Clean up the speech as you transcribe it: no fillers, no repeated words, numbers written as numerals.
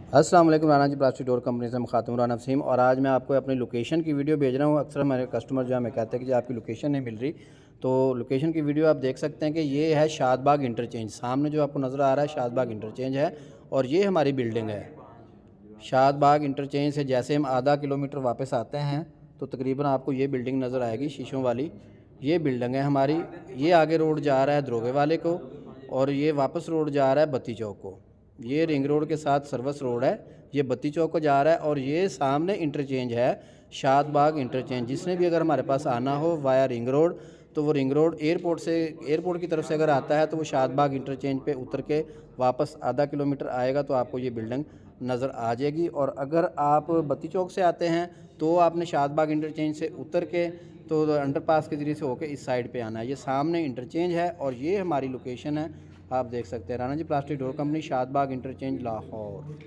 अस्सलाम वालेकुम। Rana ji plastic door company से मुखातिब राना नसीम। और आज मैं आपको अपनी लोकेशन की वीडियो भेज रहा हूँ। अक्सर हमारे कस्टमर जो हमें कहते हैं कि जी आपकी लोकेशन नहीं मिल रही, तो लोकेशन की वीडियो आप देख सकते हैं कि ये है शादबाग इंटरचेंज। सामने जो आपको नज़र आ रहा है शादबाग इंटरचेंज है और ये हमारी बिल्डिंग है। शादबाग इंटरचेंज से जैसे हम आधा किलोमीटर वापस आते हैं तो तकरीबन आपको ये बिल्डिंग नज़र आएगी, शीशों वाली। ये बिल्डिंग है हमारी। ये आगे रोड जा रहा है दरोगे वाले को और ये वापस रोड जा रहा है बत्ती चौक को। ये रिंग रोड के साथ सर्विस रोड है, ये बत्ती चौक को जा रहा है। और ये सामने इंटरचेंज है शादबाग इंटरचेंज। जिसने भी अगर हमारे पास आना हो वाया रिंग रोड, तो वो रिंग रोड एयरपोर्ट की तरफ से अगर आता है तो वो शादबाग इंटरचेंज पे उतर के वापस आधा किलोमीटर आएगा तो आपको ये बिल्डिंग नज़र आ जाएगी। और अगर आप बत्ती चौक से आते हैं तो आपने शादबाग इंटरचेंज से उतर के तो अंडरपास के ज़रिए से होकर इस साइड पे आना है। ये सामने इंटरचेंज है और ये हमारी लोकेशन है, आप देख सकते हैं। Rana ji plastic door company, Shadbagh interchange, Lahore.